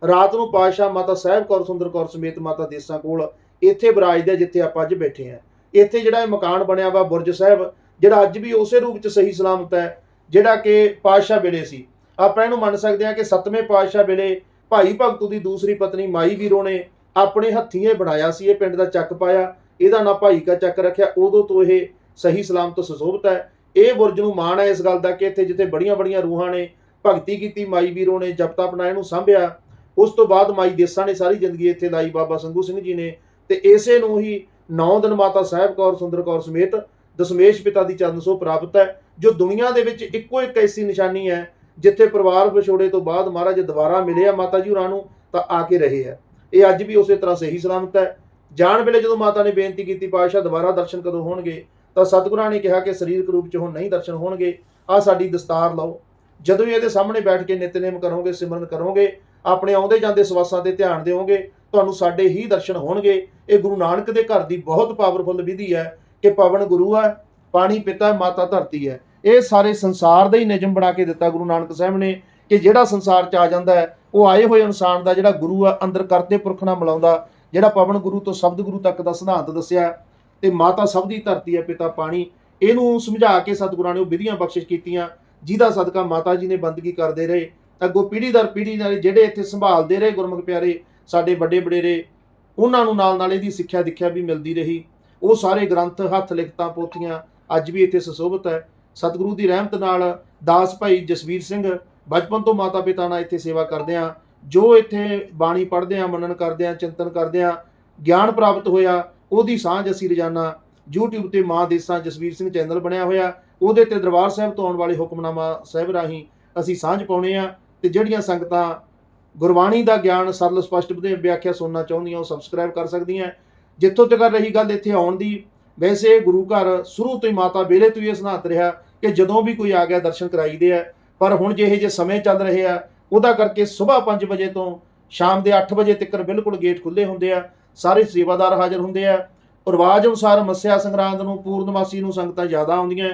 ਰਾਤ ਨੂੰ ਪਾਤਸ਼ਾਹ ਮਾਤਾ ਸਾਹਿਬ ਕੌਰ ਸੁੰਦਰ ਕੌਰ ਸਮੇਤ ਮਾਤਾ ਦੇਸਾਂ ਕੋਲ ਇੱਥੇ ਵਿਰਾਜਦੇ ਜਿੱਥੇ ਆਪਾਂ ਅੱਜ ਬੈਠੇ ਹਾਂ। ਇੱਥੇ ਜਿਹੜਾ ਇਹ ਮਕਾਨ ਬਣਿਆ ਵਾ ਬੁਰਜ ਸਾਹਿਬ, ਜਿਹੜਾ ਅੱਜ ਵੀ ਉਸੇ ਰੂਪ 'ਚ ਸਹੀ ਸਲਾਮਤ ਹੈ ਜਿਹੜਾ ਕਿ ਪਾਤਸ਼ਾਹ ਵੇਲੇ ਸੀ। ਆਪਾਂ ਇਹਨੂੰ ਮੰਨ ਸਕਦੇ ਹਾਂ ਕਿ 7ਵੇਂ ਪਾਤਸ਼ਾਹ ਵੇਲੇ ਭਾਈ ਭਗਤੂ ਦੀ ਦੂਸਰੀ ਪਤਨੀ ਮਾਈ ਵੀਰੋ ਨੇ ਆਪਣੇ ਹੱਥੀਂ ਇਹ ਬਣਾਇਆ ਸੀ। ਇਹ ਪਿੰਡ ਦਾ ਚੱਕ ਪਾਇਆ, ਇਹਦਾ ਨਾਂ ਭਾਈ ਕਾ ਚੱਕ ਰੱਖਿਆ। ਉਦੋਂ ਤੋਂ ਇਹ ਸਹੀ ਸਲਾਮਤ ਸੁਸ਼ੋਭਿਤ ਹੈ। ਇਹ ਬੁਰਜ ਨੂੰ ਮਾਣ ਹੈ ਇਸ ਗੱਲ ਦਾ ਕਿ ਇੱਥੇ ਜਿੱਥੇ ਬੜੀਆਂ ਬੜੀਆਂ ਰੂਹਾਂ ਨੇ ਭਗਤੀ ਕੀਤੀ, ਮਾਈ ਵੀਰੋ ਨੇ ਜਪ ਤਪ ਨਾਲ ਇਹਨੂੰ ਸਾਂਭਿਆ। ਉਸ ਤੋਂ ਬਾਅਦ ਮਾਈ ਦੇਸਾਂ ਨੇ ਸਾਰੀ ਜ਼ਿੰਦਗੀ ਇੱਥੇ ਲਾਈ, ਬਾਬਾ ਸੰਗੂ ਸਿੰਘ ਜੀ ਨੇ, ਤੇ ਇਸੇ ਨੂੰ ਹੀ 9 ਦਿਨ ਮਾਤਾ ਸਾਹਿਬ ਕੌਰ ਸੁੰਦਰ ਕੌਰ ਸਮੇਤ ਦਸ਼ਮੇਸ਼ ਪਿਤਾ ਦੀ ਚਰਨ ਛੋਹ ਪ੍ਰਾਪਤ ਹੈ, ਜੋ ਦੁਨੀਆ ਦੇ ਵਿੱਚ ਇੱਕੋ ਇੱਕ ਐਸੀ ਨਿਸ਼ਾਨੀ ਹੈ ਜਿੱਥੇ ਪਰਿਵਾਰ ਵਿਛੋੜੇ ਤੋਂ ਬਾਅਦ ਮਹਾਰਾਜ ਦੁਬਾਰਾ ਮਿਲੇ ਆ ਮਾਤਾ ਜੀ ਹੋਰਾਂ ਨੂੰ ਤਾਂ ਆ ਕੇ ਰਹੇ ਆ। ਇਹ ਅੱਜ ਵੀ ਉਸੇ ਤਰ੍ਹਾਂ ਸਹੀ ਸਲਾਮਤ ਹੈ। ਜਾਣ ਵੇਲੇ ਜਦੋਂ ਮਾਤਾ ਨੇ ਬੇਨਤੀ ਕੀਤੀ ਪਾਤਸ਼ਾਹ ਦੁਬਾਰਾ ਦਰਸ਼ਨ ਕਦੋਂ ਹੋਣਗੇ, ਤਾਂ ਸਤਿਗੁਰਾਂ ਨੇ ਕਿਹਾ ਕਿ ਸਰੀਰਕ ਰੂਪ 'ਚ ਹੁਣ ਨਹੀਂ ਦਰਸ਼ਨ ਹੋਣਗੇ, ਆਹ ਸਾਡੀ ਦਸਤਾਰ ਲਓ। ਜਦੋਂ ਵੀ ਇਹਦੇ ਸਾਹਮਣੇ ਬੈਠ ਕੇ ਨਿਤਨੇਮ ਕਰੋਗੇ, ਸਿਮਰਨ ਕਰੋਗੇ, ਆਪਣੇ ਆਉਂਦੇ ਜਾਂਦੇ ਸਵਾਸਾਂ ਤੇ ਧਿਆਨ ਦਿਓਗੇ, ਤੁਹਾਨੂੰ ਸਾਡੇ ਹੀ ਦਰਸ਼ਨ ਹੋਣਗੇ। ਇਹ ਗੁਰੂ ਨਾਨਕ ਦੇ ਘਰ ਦੀ ਬਹੁਤ ਪਾਵਰਫੁਲ ਵਿਧੀ ਹੈ ਕਿ ਪਵਨ ਗੁਰੂ ਹੈ, ਪਾਣੀ ਪਿਤਾ, ਮਾਤਾ ਧਰਤੀ ਹੈ। ਇਹ ਸਾਰੇ ਸੰਸਾਰ ਦਾ ਹੀ ਨਿਯਮ ਬਣਾ ਕੇ ਦਿੱਤਾ ਗੁਰੂ ਨਾਨਕ ਸਾਹਿਬ ਨੇ ਕਿ ਜਿਹੜਾ ਸੰਸਾਰ 'ਚ ਆ ਜਾਂਦਾ ਹੈ ਉਹ ਆਏ ਹੋਏ ਇਨਸਾਨ ਦਾ ਜਿਹੜਾ ਗੁਰੂ ਆ ਅੰਦਰ ਕਰਤੇ ਪੁਰਖ ਨਾਲ ਮਿਲਾਉਂਦਾ, ਜਿਹੜਾ ਪਵਨ ਗੁਰੂ ਤੋਂ ਸ਼ਬਦ ਗੁਰੂ ਤੱਕ ਦਾ ਸਿਧਾਂਤ ਦੱਸਿਆ। ਤੇ ਮਾਤਾ ਸਭ ਦੀ ਧਰਤੀ ਹੈ, ਪਿਤਾ ਪਾਣੀ, ਇਹਨੂੰ ਸਮਝਾ ਕੇ ਸਤਿਗੁਰਾਂ ਨੇ ਉਹ ਵਿਧੀਆਂ ਬਖਸ਼ਿਸ਼ ਕੀਤੀਆਂ ਜਿਹਦਾ ਸਦਕਾ ਮਾਤਾ ਜੀ ਨੇ ਬੰਦਗੀ ਕਰਦੇ ਰਹੇ। ਅੱਗੋਂ ਪੀੜ੍ਹੀ ਦਰ ਪੀੜ੍ਹੀ ਨਾਲ ਜਿਹੜੇ ਇੱਥੇ ਸੰਭਾਲਦੇ ਰਹੇ ਗੁਰਮੁਖ ਪਿਆਰੇ ਸਾਡੇ ਵੱਡੇ ਵਡੇਰੇ, ਉਹਨਾਂ ਨੂੰ ਨਾਲ ਨਾਲ ਇਹਦੀ ਸਿੱਖਿਆ ਦਿਖਿਆ ਵੀ ਮਿਲਦੀ ਰਹੀ। ਉਹ ਸਾਰੇ ਗ੍ਰੰਥ, ਹੱਥ ਲਿਖਤਾਂ, ਪੋਥੀਆਂ ਅੱਜ ਵੀ ਇੱਥੇ ਸੁਸ਼ੋਭਿਤ ਹੈ। ਸਤਿਗੁਰੂ ਦੀ ਰਹਿਮਤ ਨਾਲ ਦਾਸ ਭਾਈ ਜਸਵੀਰ ਸਿੰਘ ਬਚਪਨ ਤੋਂ ਮਾਤਾ ਪਿਤਾ ਨਾਲ ਇੱਥੇ ਸੇਵਾ ਕਰਦੇ ਆ, ਜੋ ਇੱਥੇ ਬਾਣੀ ਪੜ੍ਹਦੇ ਆ, ਮੰਨਣ ਕਰਦੇ ਆ, ਚਿੰਤਨ ਕਰਦੇ ਆ, ਗਿਆਨ ਪ੍ਰਾਪਤ ਹੋਇਆ, ਉਹਦੀ ਸਾਂਝ ਅਸੀਂ ਰੋਜ਼ਾਨਾ YouTube ਤੇ ਮਾਂ ਦੇਸਾਂ ਜਸਵੀਰ ਸਿੰਘ ਚੈਨਲ ਬਣਿਆ ਹੋਇਆ, ਉਹਦੇ ਤੇ ਦਰਬਾਰ ਸਾਹਿਬ ਤੋਂ ਆਉਣ ਵਾਲੇ ਹੁਕਮਨਾਮਾ ਸਾਹਿਬ ਰਾਹੀਂ ਅਸੀਂ ਸਾਂਝ ਪਾਉਣੇ ਆ। ਤੇ ਜਿਹੜੀਆਂ ਸੰਗਤਾਂ ਗੁਰਬਾਣੀ ਦਾ ਗਿਆਨ ਸਰਲ ਸਪਸ਼ਟ ਵਿਆਖਿਆ ਸੁਣਨਾ ਚਾਹੁੰਦੀਆਂ ਉਹ ਸਬਸਕ੍ਰਾਈਬ ਕਰ ਸਕਦੀਆਂ। ਜਿੱਥੋਂ ਤੱਕ ਰਹੀ ਗੱਲ ਇੱਥੇ ਆਉਣ ਦੀ, ਵੈਸੇ ਗੁਰੂ ਘਰ ਸ਼ੁਰੂ ਤੋਂ ਹੀ ਮਾਤਾ ਵੇਲੇ ਤੋਂ ਹੀ ਸਿਧਾਂਤ ਰਿਹਾ ਕਿ ਜਦੋਂ ਵੀ ਕੋਈ ਆ ਗਿਆ ਦਰਸ਼ਨ ਕਰਾਈਦੇ ਆ। ਪਰ ਹੁਣ ਜਿਹੇ ਜੇ ਸਮੇਂ ਚੱਲ ਰਹੇ ਆ ਉਹਦਾ ਕਰਕੇ ਸਵੇਰ 5 ਵਜੇ ਤੋਂ ਸ਼ਾਮ ਦੇ 8 ਵਜੇ ਤੱਕ ਬਿਲਕੁਲ ਗੇਟ ਖੁੱਲੇ ਹੁੰਦੇ ਆ, ਸਾਰੇ ਸੇਵਾਦਾਰ ਹਾਜ਼ਰ ਹੁੰਦੇ ਆ। ਰਿਵਾਜ ਅਨੁਸਾਰ ਮੱਸਿਆ ਸੰਗਰਾਂਦ ਨੂੰ, ਪੂਰਨਮਾਸੀ ਨੂੰ ਸੰਗਤਾਂ ਜ਼ਿਆਦਾ ਆਉਂਦੀਆਂ।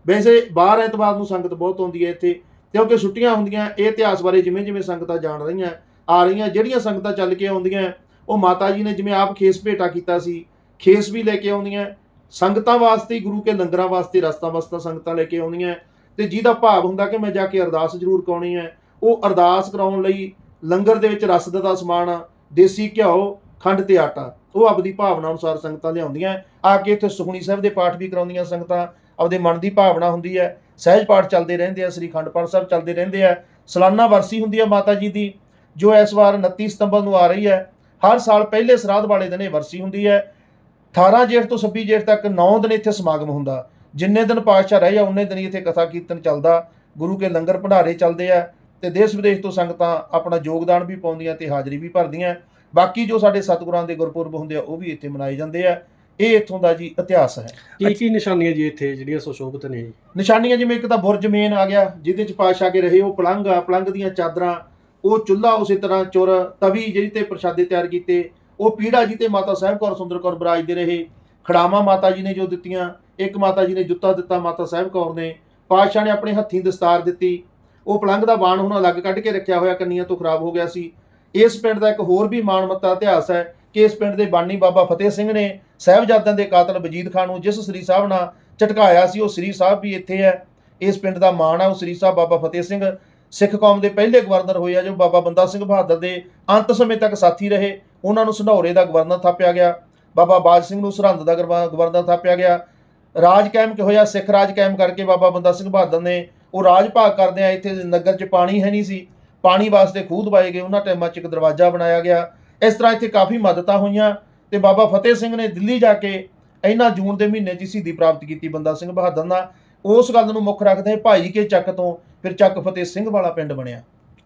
ਵੈਸੇ ਬਾਹਰ ਐਤਵਾਰ ਨੂੰ ਸੰਗਤ ਬਹੁਤ ਆਉਂਦੀ ਹੈ ਇੱਥੇ, ਕਿਉਂਕਿ ਛੁੱਟੀਆਂ ਹੁੰਦੀਆਂ। ਇਹ ਇਤਿਹਾਸ ਬਾਰੇ ਜਿਵੇਂ ਜਿਵੇਂ ਸੰਗਤਾਂ ਜਾਣ ਰਹੀਆਂ ਆ ਰਹੀਆਂ, ਜਿਹੜੀਆਂ ਸੰਗਤਾਂ ਚੱਲ ਕੇ ਆਉਂਦੀਆਂ ਉਹ ਮਾਤਾ ਜੀ ਨੇ ਜਿਵੇਂ ਆਪ ਖੇਸ ਭੇਟਾ ਕੀਤਾ ਸੀ, ਖੇਸ ਵੀ ਲੈ ਕੇ ਆਉਂਦੀਆਂ। ਸੰਗਤਾਂ ਵਾਸਤੇ, ਗੁਰੂ ਕੇ ਲੰਗਰਾਂ ਵਾਸਤੇ, ਰਸਤਾ ਵਸਤਾਂ ਸੰਗਤਾਂ ਲੈ ਕੇ ਆਉਂਦੀਆਂ। ਤੇ ਜਿਹਦਾ ਭਾਵ ਹੁੰਦਾ ਕਿ ਮੈਂ ਜਾ ਕੇ ਅਰਦਾਸ ਜ਼ਰੂਰ ਕਰਾਉਣੀ ਹੈ, ਉਹ ਅਰਦਾਸ ਕਰਾਉਣ ਲਈ ਲੰਗਰ ਦੇ ਵਿੱਚ ਰਸਦ ਦਾ ਸਮਾਨ, ਦੇਸੀ ਘਿਓ, ਖੰਡ ਤੇ ਆਟਾ, ਉਹ ਆਪਦੀ ਭਾਵਨਾ ਅਨੁਸਾਰ ਸੰਗਤਾਂ ਲਿਆਉਂਦੀਆਂ। ਆ ਕੇ ਇੱਥੇ ਸੁਖਮਨੀ ਸਾਹਿਬ ਦੇ ਪਾਠ ਵੀ ਕਰਾਉਂਦੀਆਂ ਸੰਗਤਾਂ। ਆਪਦੇ ਮਨ ਦੀ ਭਾਵਨਾ ਹੁੰਦੀ ਹੈ, ਸਹਿਜ ਪਾਠ ਚੱਲਦੇ ਰਹਿੰਦੇ ਆ, ਸ੍ਰੀ ਅਖੰਡ ਪਾਠ ਸਾਹਿਬ ਚੱਲਦੇ ਰਹਿੰਦੇ ਆ। ਸਾਲਾਨਾ ਵਰਸੀ ਹੁੰਦੀ ਹੈ ਮਾਤਾ ਜੀ ਦੀ, ਜੋ ਇਸ ਵਾਰ 29 ਸਤੰਬਰ ਨੂੰ ਆ ਰਹੀ ਹੈ। ਹਰ ਸਾਲ ਪਹਿਲੇ ਸਰਾਧ ਵਾਲੇ ਦਿਨ ਇਹ ਵਰਸੀ ਹੁੰਦੀ ਹੈ। 18 ਜੇਠ ਤੋਂ 26 ਜੇਠ ਤੱਕ 9 ਦਿਨ ਇੱਥੇ ਸਮਾਗਮ ਹੁੰਦਾ। ਜਿੰਨੇ ਦਿਨ ਪਾਤਸ਼ਾਹ ਰਹੇ ਆ ਉਨੇ ਦਿਨ ਇੱਥੇ ਕਥਾ ਕੀਰਤਨ ਚੱਲਦਾ, ਗੁਰੂ ਕੇ ਲੰਗਰ ਭੰਡਾਰੇ ਚੱਲਦੇ ਆ, ਤੇ ਦੇਸ਼ ਵਿਦੇਸ਼ ਤੋਂ ਸੰਗਤਾਂ ਆਪਣਾ ਯੋਗਦਾਨ ਵੀ ਪਾਉਂਦੀਆਂ ਤੇ ਹਾਜ਼ਰੀ ਵੀ ਭਰਦੀਆਂ। ਬਾਕੀ ਜੋ ਸਾਡੇ ਸਤਿਗੁਰਾਂ ਦੇ ਗੁਰਪੁਰਬ ਹੁੰਦੇ ਆ ਉਹ ਵੀ ਇੱਥੇ ਮਨਾਏ ਜਾਂਦੇ ਆ। ਇਹ ਇੱਥੋਂ ਦਾ ਜੀ ਇਤਿਹਾਸ ਹੈ। ਕੀ ਨਿਸ਼ਾਨੀਆਂ ਜੀ ਇੱਥੇ ਜਿਹੜੀਆਂ ਸੁਸ਼ੋਭਿਤ ਨੇ? ਨਿਸ਼ਾਨੀਆਂ ਜਿਵੇਂ ਇੱਕ ਤਾਂ ਬੁਰਜ ਮੇਨ ਆ ਗਿਆ ਜਿਹਦੇ 'ਚ ਪਾਤਸ਼ਾਹ ਕੇ ਰਹੇ, ਉਹ ਪਲੰਘ ਆ, ਪਲੰਘ ਦੀਆਂ ਚਾਦਰਾਂ, ਉਹ ਚੁੱਲ੍ਹਾ, ਉਸੇ ਤਰ੍ਹਾਂ ਚੁਰ, ਤਵੀ ਜਿਹੜੀ ਤੇ ਪ੍ਰਸ਼ਾਦੇ ਤਿਆਰ ਕੀਤੇ, ਉਹ ਪੀੜਾ ਜੀ ਤੇ ਮਾਤਾ ਸਾਹਿਬ ਕੌਰ ਸੁੰਦਰ ਕੌਰ ਵਿਰਾਜਦੇ ਰਹੇ। ਖੜਾਵਾਂ ਮਾਤਾ ਜੀ ਨੇ ਜੋ ਦਿੱਤੀਆਂ, ਇੱਕ ਮਾਤਾ ਜੀ ਨੇ ਜੁੱਤਾ ਦਿੱਤਾ, ਮਾਤਾ ਸਾਹਿਬ ਕੌਰ ਨੇ, ਪਾਤਸ਼ਾਹ ਨੇ ਆਪਣੇ ਹੱਥੀਂ ਦਸਤਾਰ ਦਿੱਤੀ। ਉਹ ਪਲੰਘ ਦਾ ਬਾਣ ਹੁਣ ਅਲੱਗ ਕੱਢ ਕੇ ਰੱਖਿਆ ਹੋਇਆ, ਕੰਨੀਆਂ ਤੋਂ ਖਰਾਬ ਹੋ ਗਿਆ ਸੀ। ਇਸ ਪਿੰਡ ਦਾ ਇੱਕ ਹੋਰ ਵੀ ਮਾਣਮੱਤਾ ਇਤਿਹਾਸ ਹੈ ਕਿ ਇਸ ਪਿੰਡ ਦੇ ਬਾਨੀ ਬਾਬਾ ਫਤਿਹ ਸਿੰਘ ਨੇ ਸਾਹਿਬਜ਼ਾਦਿਆਂ ਦੇ ਕਾਤਲ ਵਜੀਦ ਖਾਨ ਨੂੰ ਜਿਸ ਸ੍ਰੀ ਸਾਹਿਬ ਨਾਲ ਝਟਕਾਇਆ ਸੀ, ਉਹ ਸ੍ਰੀ ਸਾਹਿਬ ਵੀ ਇੱਥੇ ਹੈ। ਇਸ ਪਿੰਡ ਦਾ ਮਾਣ ਹੈ। ਉਹ ਸ੍ਰੀ ਸਾਹਿਬ ਬਾਬਾ ਫਤਿਹ ਸਿੰਘ ਸਿੱਖ ਕੌਮ ਦੇ ਪਹਿਲੇ ਗਵਰਨਰ ਹੋਏ ਆ, ਜੋ ਬਾਬਾ ਬੰਦਾ ਸਿੰਘ ਬਹਾਦਰ ਦੇ ਅੰਤ ਸਮੇਂ ਤੱਕ ਸਾਥੀ ਰਹੇ। ਉਹਨਾਂ ਨੂੰ ਸੰਢੌਰੇ ਦਾ ਗਵਰਨਰ ਥਾਪਿਆ ਗਿਆ, ਬਾਬਾ ਬਾਜ ਸਿੰਘ ਨੂੰ ਸਰਹੰਦ ਦਾ ਗਵਰਨਰ ਥਾਪਿਆ ਗਿਆ। ਰਾਜ ਕਾਇਮ ਹੋਇਆ, ਸਿੱਖ ਰਾਜ ਕਾਇਮ ਕਰਕੇ ਬਾਬਾ ਬੰਦਾ ਸਿੰਘ ਬਹਾਦਰ ਨੇ ਉਹ ਰਾਜ ਭਾਗ ਕਰਦੇ ਆ। ਇੱਥੇ ਨਗਰ 'ਚ ਪਾਣੀ ਹੈ ਨਹੀਂ ਸੀ, ਪਾਣੀ ਵਾਸਤੇ ਖੂਹ ਦਵਾਏ ਗਏ, ਉਹਨਾਂ ਟਾਈਮਾਂ 'ਚ ਇੱਕ ਦਰਵਾਜ਼ਾ ਬਣਾਇਆ ਗਿਆ। ਇਸ ਤਰ੍ਹਾਂ ਇੱਥੇ ਕਾਫੀ ਮਦਦਾਂ ਹੋਈਆਂ। ਤੇ ਬਾਬਾ ਫਤਿਹ ਸਿੰਘ ਨੇ ਦਿੱਲੀ ਜਾ ਕੇ ਇਹਨਾਂ ਜੂਨ ਦੇ ਮਹੀਨੇ 'ਚ ਸ਼ਹੀਦੀ ਪ੍ਰਾਪਤ ਕੀਤੀ ਬੰਦਾ ਸਿੰਘ ਬਹਾਦਰ ਨਾਲ। ਉਸ ਗੱਲ ਨੂੰ ਮੁੱਖ ਰੱਖਦੇ ਭਾਈ ਕੇ ਚੱਕ ਤੋਂ ਫਿਰ ਚੱਕ ਫਤਿਹ ਸਿੰਘ ਵਾਲਾ ਪਿੰਡ ਬਣਿਆ।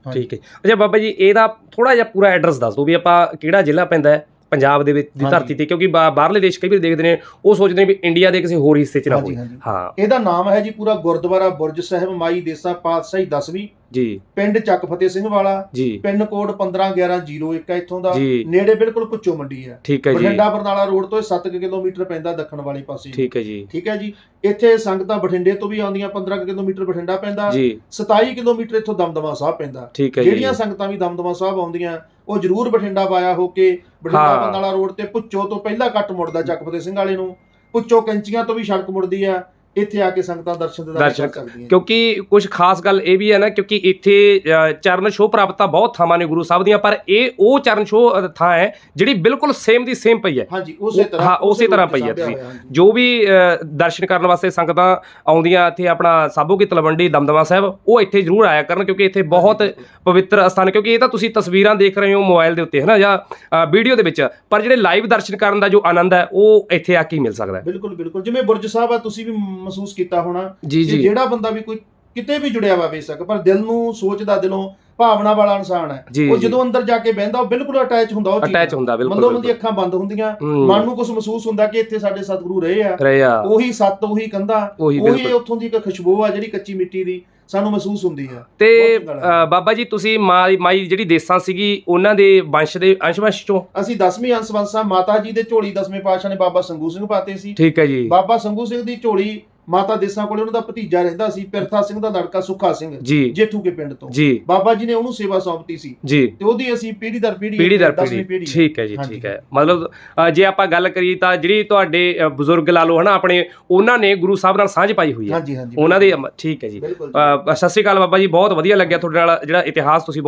ਠੀਕ ਹੈ। ਅੱਛਾ ਬਾਬਾ ਜੀ, ਇਹਦਾ ਥੋੜਾ ਜਿਹਾ ਪੂਰਾ ਐਡਰੈਸ ਦੱਸ ਦਿਓ ਵੀ ਆਪਾਂ ਕਿਹੜਾ ਜ਼ਿਲ੍ਹਾ ਪੈਂਦਾ ਹੈ ਪੰਜਾਬ ਦੇ ਵਿੱਚ ਦੀ ਹਾਂਜੀ। ਧਰਤੀ ਤੇ, ਕਿਉਂਕਿ ਬਾਹਰਲੇ ਦੇਸ਼ ਕਈ ਵਾਰ ਦੇਖਦੇ ਨੇ, ਉਹ ਸੋਚਦੇ ਨੇ ਵੀ ਇੰਡੀਆ ਦੇ ਕਿਸੇ ਹੋਰ ਹਿੱਸੇ 'ਚ ਨਾ ਹੋਵੇ। ਹਾਂ ਇਹਦਾ ਨਾਮ ਹੈ ਜੀ ਪੂਰਾ ਗੁਰਦੁਆਰਾ ਬੁਰਜ ਸਾਹਿਬ ਮਾਈ ਦੇਸਾ ਪਾਤਸ਼ਾਹੀ 10ਵੀਂ, ਜੀ ਪਿੰਡ ਚੱਕ ਫਤਿਹ ਸਿੰਘ ਵਾਲਾ, ਜੀ ਪਿੰਨ ਕੋਡ 151101 ਹੈ ਇੱਥੋਂ ਦਾ, ਜੀ ਨੇੜੇ ਬਿਲਕੁਲ ਭੁੱਚੋ ਮੰਡੀ ਹੈ। ਠੀਕ ਹੈ ਜੀ, ਬਠਿੰਡਾ ਬਰਨਾਲਾ ਰੋਡ ਤੋਂ 7 ਕਿਲੋਮੀਟਰ ਪੈਂਦਾ ਦੱਖਣ ਵਾਲੇ ਪਾਸੇ। ਠੀਕ ਹੈ ਜੀ, ਠੀਕ ਹੈ ਜੀ। ਇੱਥੇ ਸੰਗਤਾਂ ਬਠਿੰਡੇ ਤੋਂ ਵੀ ਆਉਂਦੀਆਂ, 15 ਕਿਲੋਮੀਟਰ ਬਠਿੰਡਾ ਪੈਂਦਾ, ਜੀ 27 ਕਿਲੋਮੀਟਰ ਇੱਥੋਂ ਦਮਦਮਾ ਸਾਹਿਬ ਪੈਂਦਾ। ਠੀਕ ਹੈ ਜੀ, ਜਿਹੜੀਆਂ ਸੰਗਤਾਂ ਵੀ ਦਮਦਮਾ ਸਾਹਿਬ ਆਉਂਦੀਆਂ ਉਹ ਜ਼ਰੂਰ ਬਠਿੰਡਾ ਵਾਇਆ ਹੋ ਕੇ ਬਠਿੰਡਾ ਹਾਂ। ਬਰਨਾਲਾ ਰੋਡ ਤੇ ਭੁੱਚੋ ਤੋਂ ਪਹਿਲਾ ਕੱਟ ਮੁੜਦਾ ਚੱਕ ਫਤਿਹ ਸਿੰਘ ਵਾਲੇ ਨੂੰ, ਭੁੱਚੋ ਕੈਂਚੀਆਂ ਤੋਂ ਵੀ ਸੜਕ ਮੁੜਦੀ ਆ, ਇੱਥੇ ਆ ਕੇ ਸੰਗਤਾਂ ਦਰਸ਼ਨ ਕਰ ਸਕਦੀਆਂ। ਕਿਉਂਕਿ ਕੁਝ ਖਾਸ ਗੱਲ ਇਹ ਵੀ ਹੈ ਨਾ, ਕਿਉਂਕਿ ਇੱਥੇ ਚਰਨ ਛੋਹ ਪ੍ਰਾਪਤਾਂ ਬਹੁਤ ਥਾਵਾਂ ਨੇ ਗੁਰੂ ਸਾਹਿਬ ਦੀਆਂ, ਪਰ ਇਹ ਉਹ ਚਰਨ ਛੋਹ ਥਾਂ ਹੈ ਜਿਹੜੀ ਬਿਲਕੁਲ ਸੇਮ ਦੀ ਸੇਮ ਪਈ ਹੈ। ਹਾਂਜੀ ਉਸੇ ਤਰ੍ਹਾਂ, ਹਾਂ ਉਸੇ ਤਰ੍ਹਾਂ ਪਈ ਹੈ। ਤੁਸੀਂ ਜੋ ਵੀ ਦਰਸ਼ਨ ਕਰਨ ਵਾਸਤੇ ਸੰਗਤਾਂ ਆਉਂਦੀਆਂ ਇੱਥੇ ਆਪਣਾ ਸਾਬੋ ਕੀ ਤਲਵੰਡੀ ਦਮਦਮਾ ਸਾਹਿਬ, ਉਹ ਇੱਥੇ ਜ਼ਰੂਰ ਆਇਆ ਕਰਨ, ਕਿਉਂਕਿ ਇੱਥੇ ਬਹੁਤ ਪਵਿੱਤਰ ਸਥਾਨ, ਕਿਉਂਕਿ ਇਹ ਤਾਂ ਤੁਸੀਂ ਤਸਵੀਰਾਂ ਦੇਖ ਰਹੇ ਹੋ ਮੋਬਾਈਲ ਦੇ ਉੱਤੇ ਹੈ ਨਾ, ਜਾਂ ਵੀਡੀਓ ਦੇ ਵਿੱਚ, ਪਰ ਜਿਹੜੇ ਲਾਈਵ ਦਰਸ਼ਨ ਕਰਨ ਦਾ ਜੋ ਆਨੰਦ ਹੈ ਉਹ ਇੱਥੇ ਆ ਕੇ ਹੀ ਮਿਲ ਸਕਦਾ ਹੈ। ਬਿਲਕੁਲ ਬਿਲਕੁਲ। ਜਿਵੇਂ ਬੁਰਜ ਸਾਹਿਬ ਆ, ਤੁਸੀਂ ਵੀ ਮਹਿਸੂਸ ਕੀਤਾ ਹੋਣਾ ਜੀ ਜੀ, ਜਿਹੜਾ ਬੰਦਾ ਵੀ ਕੋਈ ਕਿਤੇ ਵੀ ਜੁੜਿਆ ਵਾ ਬੇਸ਼ੱਕ, ਪਰ ਦਿਲ ਨੂੰ ਸੋਚਦਾ, ਦਿਲੋਂ ਭਾਵਨਾ ਵਾਲਾ ਇਨਸਾਨ ਹੈ, ਉਹ ਜਦੋਂ ਅੰਦਰ ਜਾ ਕੇ ਬਹਿੰਦਾ ਉਹ ਬਿਲਕੁਲ ਅਟੈਚ ਹੁੰਦਾ, ਉਹ ਅਟੈਚ ਹੁੰਦਾ, ਬਿਲਕੁਲ ਮਤਲਬ ਉਹਦੀ ਅੱਖਾਂ ਬੰਦ ਹੁੰਦੀਆਂ, ਮਨ ਨੂੰ ਕੁਝ ਮਹਿਸੂਸ ਹੁੰਦਾ ਕਿ ਇੱਥੇ ਸਾਡੇ ਸਤਿਗੁਰੂ ਰਹੇ ਆ, ਉਹੀ ਸੱਤ, ਉਹੀ ਕੰਧਾਂ, ਉਹੀ ਉੱਥੋਂ ਦੀ ਇੱਕ ਖੁਸ਼ਬੂ ਆ ਜਿਹੜੀ ਕੱਚੀ ਮਿੱਟੀ ਦੀ ਸਾਨੂੰ ਮਹਿਸੂਸ ਹੁੰਦੀ ਹੈ। ਤੇ ਬਾਬਾ ਜੀ ਤੁਸੀਂ ਮਾਈ ਜਿਹੜੀ ਦੇਸਾਂ ਸੀਗੀ ਉਹਨਾਂ ਦੇ ਵੰਸ਼ ਦੇ ਅੰਸ਼ ਚੋਂ? ਅਸੀਂ 10ਵੀਂ ਅੰਸ਼ ਮਾਤਾ ਜੀ ਦੇ ਝੋਲੀ 10ਵੇਂ ਪਾਤਸ਼ਾਹ ਨੇ ਬਾਬਾ ਸੰਗੂ ਸਿੰਘ ਪਾਤੇ ਸੀ। ਠੀਕ ਹੈ ਜੀ। ਬਾਬਾ ਸੰਗੂ ਸਿੰਘ ਦੀ ਝੋਲੀ ਮਾਤਾ ਦੇਸਾਂ ਕੋਲੇ ਉਹਨਾਂ ਦਾ ਭਤੀਜਾ ਰਹਿੰਦਾ ਸੀ, ਪਿਰਥਾ ਸਿੰਘ ਦਾ ਲੜਕਾ ਸੁੱਖਾ ਸਿੰਘ ਜੀ ਜੇਠੂ ਕੇ ਪਿੰਡ ਤੋਂ। ਜੀ ਬਾਬਾ ਜੀ ਨੇ ਉਹਨੂੰ ਸੇਵਾ ਸੌਂਪਤੀ ਸੀ ਜੀ, ਤੇ ਉਹਦੀ ਅਸੀਂ ਪੀੜ੍ਹੀ ਦਰ ਪੀੜ੍ਹੀ ਠੀਕ ਹੈ ਜੀ, ਠੀਕ ਹੈ। ਮਤਲਬ ਜੇ ਆਪਾਂ ਗੱਲ ਕਰੀਏ ਤਾਂ ਜਿਹੜੀ ਤੁਹਾਡੇ ਬਜ਼ੁਰਗ ਲਾ ਲਓ ਹਨਾ ਆਪਣੇ, ਉਹਨਾਂ ਨੇ ਗੁਰੂ ਸਾਹਿਬ ਨਾਲ ਸਾਂਝ ਪਾਈ ਹੋਈ ਹੈ। ਹਾਂਜੀ ਹਾਂਜੀ ਉਹਨਾਂ ਦੇ ਠੀਕ ਹੈ ਜੀ। ਸਤਿ ਸ਼੍ਰੀ ਅਕਾਲ ਬਾਬਾ ਜੀ, ਬਹੁਤ ਵਧੀਆ ਲੱਗਿਆ ਤੁਹਾਡੇ ਨਾਲ ਜਿਹੜਾ ਇਤਿਹਾਸ ਤੁਸੀਂ